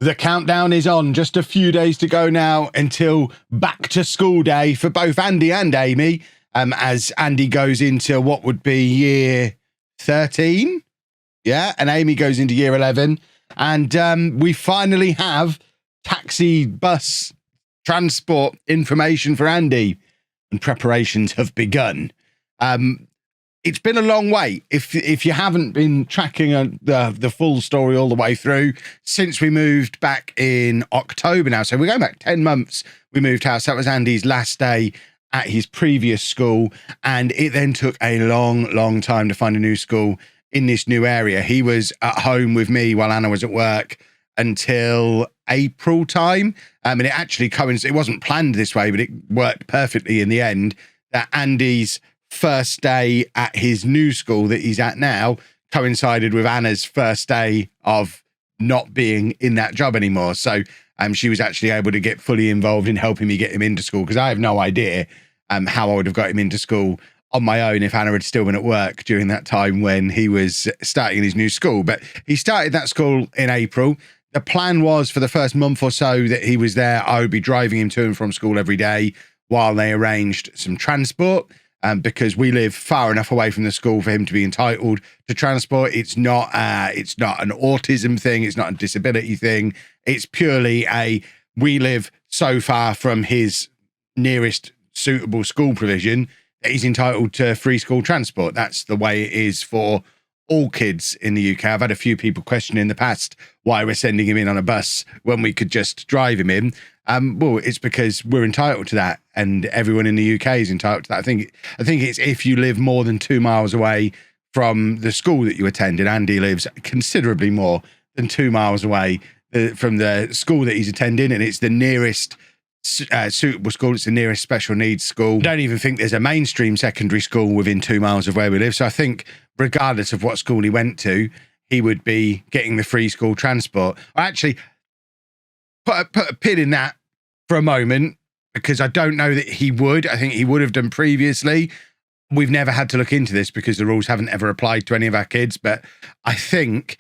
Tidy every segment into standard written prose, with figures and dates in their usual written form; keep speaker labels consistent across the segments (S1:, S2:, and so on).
S1: The countdown is on. Just a few days to go now until back to school day for both Andy and Amy, as Andy goes into what would be year 13. Yeah, and Amy goes into year 11. And we finally have taxi bus transport information for Andy, and preparations have begun. It's been a long wait. If you haven't been tracking the full story all the way through, since we moved back in October now, so we're going back 10 months, we moved house. That was Andy's last day at his previous school, and it then took a long time to find a new school in this new area. He was at home with me while Anna was at work until April time, and it actually coincided. It wasn't planned this way, but it worked perfectly in the end, that Andy's first day at his new school that he's at now coincided with Anna's first day of not being in that job anymore. So she was actually able to get fully involved in helping me get him into school, because I have no idea how I would have got him into school on my own if Anna had still been at work during that time when he was starting his new school. But he started that school in April. The plan was for the first month or so that he was there, I would be driving him to and from school every day while they arranged some transport. Because we live far enough away from the school for him to be entitled to transport. It's not an autism thing. It's not a disability thing. It's purely we live so far from his nearest suitable school provision that he's entitled to free school transport. That's the way it is for all kids in the UK. I've had a few people question in the past why we're sending him in on a bus when we could just drive him in. Well, it's because we're entitled to that, and everyone in the UK is entitled to that. I think it's if you live more than 2 miles away from the school that you attend, and Andy lives considerably more than 2 miles away from the school that he's attending, and it's the nearest suitable school. It's the nearest special needs school. I don't even think there's a mainstream secondary school within 2 miles of where we live. So I think regardless of what school he went to, he would be getting the free school transport. I actually put a pin in that for a moment, because I don't know that he would. I think he would have done previously. We've never had to look into this because the rules haven't ever applied to any of our kids. But I think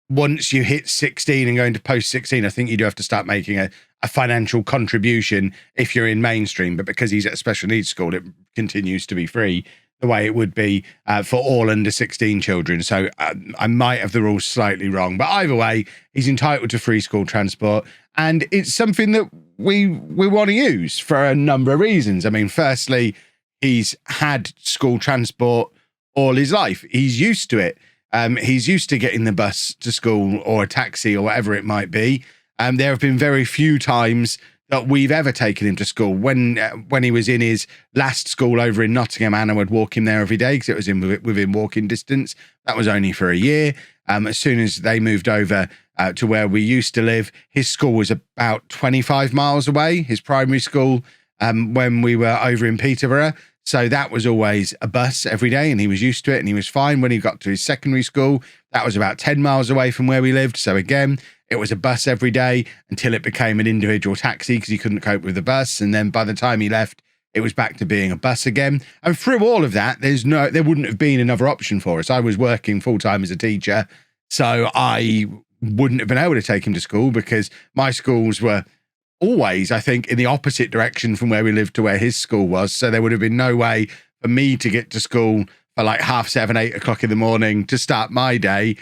S1: once you hit 16 and go into post 16, I think you do have to start making a financial contribution if you're in mainstream. But because he's at a special needs school, it continues to be free the way it would be for all under 16 children. So I might have the rules slightly wrong, but either way, he's entitled to free school transport. And it's something that we want to use for a number of reasons. I mean, firstly, he's had school transport all his life. He's used to it. He's used to getting the bus to school or a taxi or whatever it might be. There have been very few times that we've ever taken him to school. When he was in his last school over in Nottingham, Anna would walk him there every day because it was within walking distance. That was only for a year. As soon as they moved over to where we used to live, his school was about 25 miles away, his primary school, when we were over in Peterborough. So that was always a bus every day, and he was used to it, and he was fine. When he got to his secondary school, that was about 10 miles away from where we lived. So again, it was a bus every day until it became an individual taxi because he couldn't cope with the bus. And then by the time he left, it was back to being a bus again. And through all of that, there wouldn't have been another option for us. I was working full-time as a teacher, so I wouldn't have been able to take him to school because my schools were always, I think, in the opposite direction from where we lived to where his school was. So there would have been no way for me to get to school for like 7:30, 8 o'clock in the morning to start my day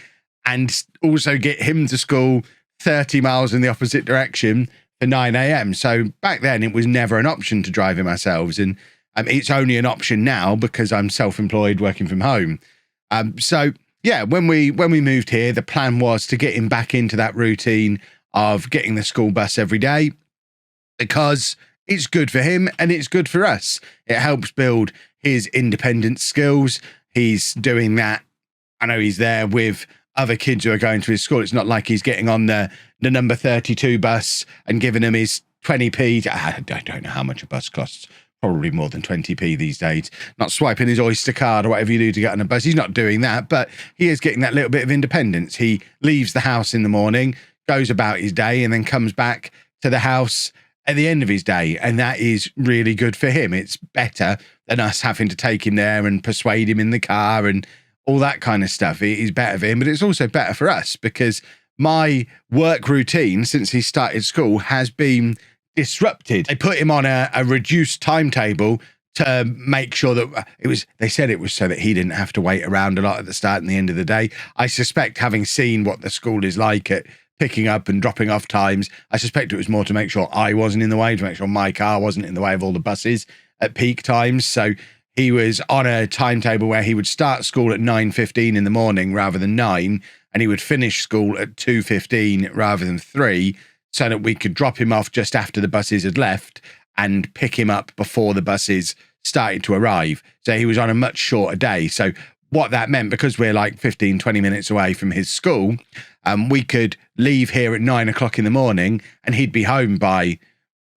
S1: and also get him to school 30 miles in the opposite direction for 9 a.m. So back then it was never an option to drive him ourselves. And it's only an option now because I'm self-employed working from home. So yeah, when we moved here, the plan was to get him back into that routine of getting the school bus every day, because it's good for him and it's good for us. It helps build his independent skills. He's doing that. I know he's there with other kids who are going to his school. It's not like he's getting on the number 32 bus and giving them his 20p. I don't know how much a bus costs. Probably more than 20p these days. Not swiping his Oyster card or whatever you do to get on a bus. He's not doing that, but he is getting that little bit of independence. He leaves the house in the morning, goes about his day, and then comes back to the house at the end of his day. And that is really good for him. It's better than us having to take him there and persuade him in the car and all that kind of stuff. It is better for him, but it's also better for us because my work routine since he started school has been disrupted. They put him on a reduced timetable to make sure that they said it was so that he didn't have to wait around a lot at the start and the end of the day. I suspect, having seen what the school is like at picking up and dropping off times, I suspect it was more to make sure I wasn't in the way, to make sure my car wasn't in the way of all the buses at peak times. So he was on a timetable where he would start school at 9:15 in the morning rather than 9, and he would finish school at 2:15 rather than 3, so that we could drop him off just after the buses had left and pick him up before the buses started to arrive. So he was on a much shorter day. So what that meant, because we're like 15, 20 minutes away from his school, we could leave here at 9 o'clock in the morning and he'd be home by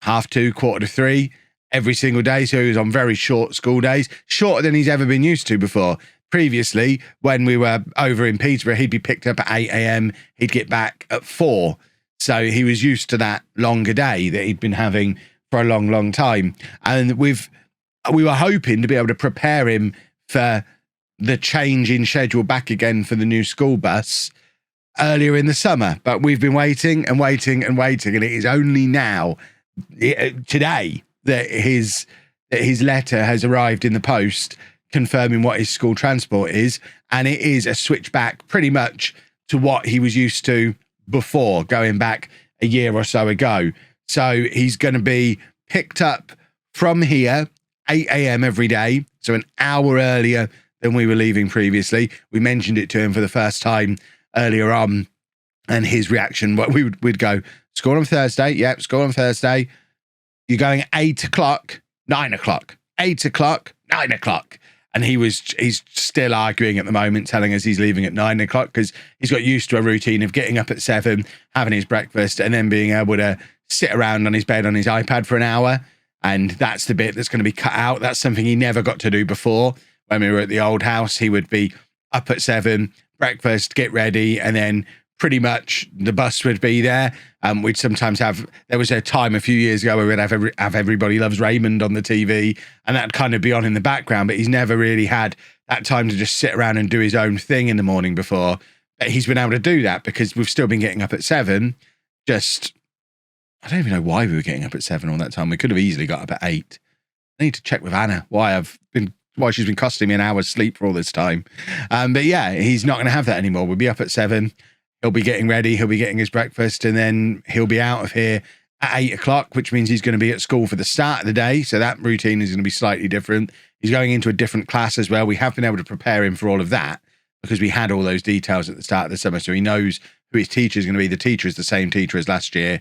S1: 2:30, 3:15 every single day. So he was on very short school days, shorter than he's ever been used to before. Previously, when we were over in Peterborough, he'd be picked up at 8 a.m. He'd get back at 4. So he was used to that longer day that he'd been having for a long, long time. And we were hoping to be able to prepare him for the change in schedule back again for the new school bus earlier in the summer. But we've been waiting and waiting and waiting. And it is only now, today, that his letter has arrived in the post confirming what his school transport is. And it is a switchback pretty much to what he was used to before, going back a year or so ago. So he's going to be picked up from here 8 a.m. every day, so an hour earlier than we were leaving previously. We mentioned it to him for the first time earlier on, and his reaction, we'd go, school on Thursday, yep, school on Thursday. You're going 8 o'clock, 9 o'clock, 8 o'clock, 9 o'clock. And he's still arguing at the moment, telling us he's leaving at 9 o'clock because he's got used to a routine of getting up at 7, having his breakfast, and then being able to sit around on his bed on his iPad for an hour. And that's the bit that's going to be cut out. That's something he never got to do before. When we were at the old house, he would be up at 7, breakfast, get ready, and then pretty much the bus would be there. We'd sometimes there was a time a few years ago where we'd have Everybody Loves Raymond on the TV, and that'd kind of be on in the background, but he's never really had that time to just sit around and do his own thing in the morning before. But he's been able to do that because we've still been getting up at 7. I don't even know why we were getting up at 7 all that time. We could have easily got up at 8. I need to check with Anna why she's been costing me an hour's sleep for all this time. But yeah, he's not going to have that anymore. We'll be up at 7. He'll be getting ready. He'll be getting his breakfast, and then he'll be out of here at 8 o'clock, which means he's going to be at school for the start of the day. So that routine is going to be slightly different. He's going into a different class as well. We have been able to prepare him for all of that because we had all those details at the start of the summer. So he knows who his teacher is going to be. The teacher is the same teacher as last year.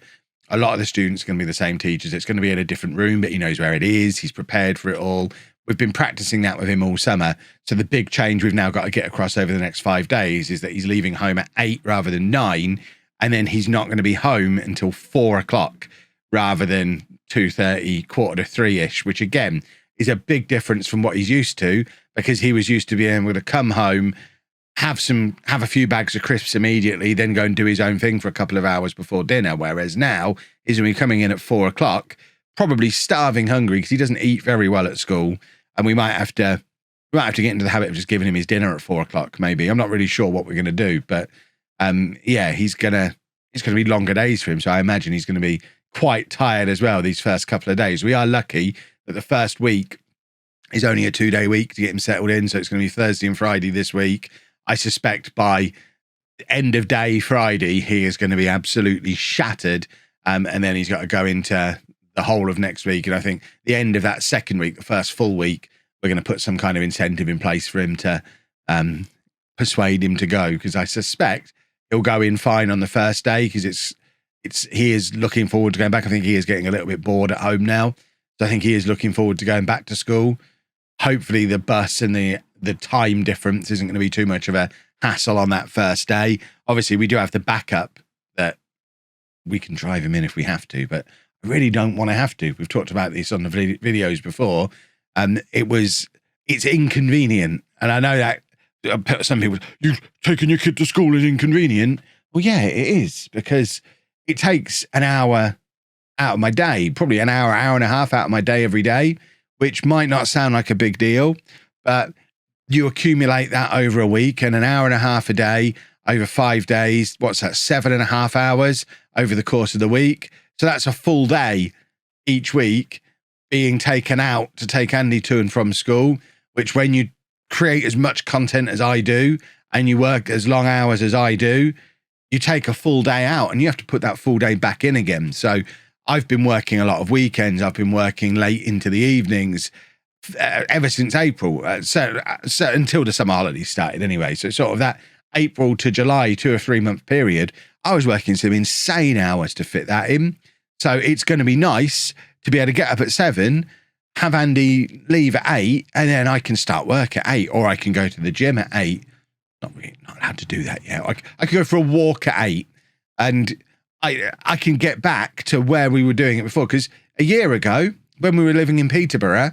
S1: A lot of the students are going to be the same teachers. It's going to be in a different room, but he knows where it is. He's prepared for it all. We've been practicing that with him all summer. So the big change we've now got to get across over the next 5 days is that he's leaving home at 8 rather than 9. And then he's not going to be home until 4 o'clock rather than 2:30, 2:45-ish, which again is a big difference from what he's used to, because he was used to being able to come home, have a few bags of crisps immediately, then go and do his own thing for a couple of hours before dinner. Whereas now he's going to be coming in at 4 o'clock, probably starving hungry because he doesn't eat very well at school. And we might have to get into the habit of just giving him his dinner at 4 o'clock, maybe. I'm not really sure what we're going to do, but yeah, it's going to be longer days for him. So I imagine he's going to be quite tired as well these first couple of days. We are lucky that the first week is only a 2-day week to get him settled in. So it's going to be Thursday and Friday this week. I suspect by end of day Friday, he is going to be absolutely shattered. And then he's got to go into the whole of next week. And I think the end of that second week, the first full week, we're going to put some kind of incentive in place for him to persuade him to go, because I suspect he'll go in fine on the first day, because he is looking forward to going back. I think he is getting a little bit bored at home now. So I think he is looking forward to going back to school. Hopefully the bus and the time difference isn't going to be too much of a hassle on that first day. Obviously, we do have the backup that we can drive him in if we have to, but I really don't want to have to. We've talked about this on the videos before. It's inconvenient. And I know that some people, you taking your kid to school is inconvenient. Well, yeah, it is, because it takes an hour out of my day, probably an hour and a half out of my day every day, which might not sound like a big deal, but you accumulate that over a week, and an hour and a half a day over 5 days. What's that? 7.5 hours over the course of the week. So that's a full day each week being taken out to take Andy to and from school, which when you create as much content as I do and you work as long hours as I do, you take a full day out and you have to put that full day back in again. So I've been working a lot of weekends. I've been working late into the evenings ever since April. So until the summer holidays started anyway. So sort of that April to July 2 or 3 month period, I was working some insane hours to fit that in. So it's going to be nice to be able to get up at 7, have Andy leave at 8, and then I can start work at 8, or I can go to the gym at 8. Not allowed to do that yet. I could go for a walk at 8, and I can get back to where we were doing it before. Because a year ago, when we were living in Peterborough,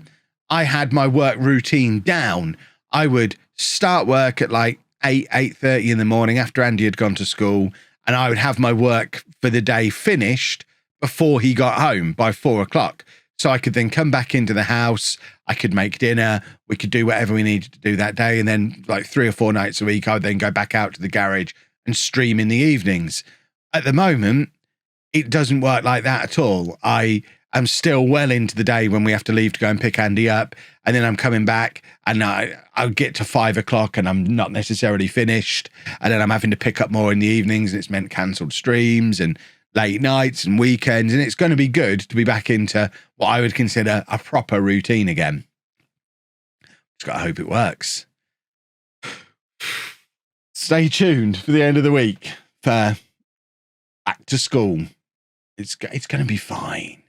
S1: I had my work routine down. I would start work at like 8:30 in the morning after Andy had gone to school, and I would have my work for the day finished before he got home by 4 o'clock. So I could then come back into the house. I could make dinner. We could do whatever we needed to do that day. And then like 3 or 4 nights a week, I would then go back out to the garage and stream in the evenings. At the moment, it doesn't work like that at all. I am still well into the day when we have to leave to go and pick Andy up. And then I'm coming back and I'll get to 5 o'clock and I'm not necessarily finished. And then I'm having to pick up more in the evenings. And it's meant cancelled streams and late nights and weekends, and it's going to be good to be back into what I would consider a proper routine again. Just got to hope it works. Stay tuned for the end of the week for back to school. It's going to be fine.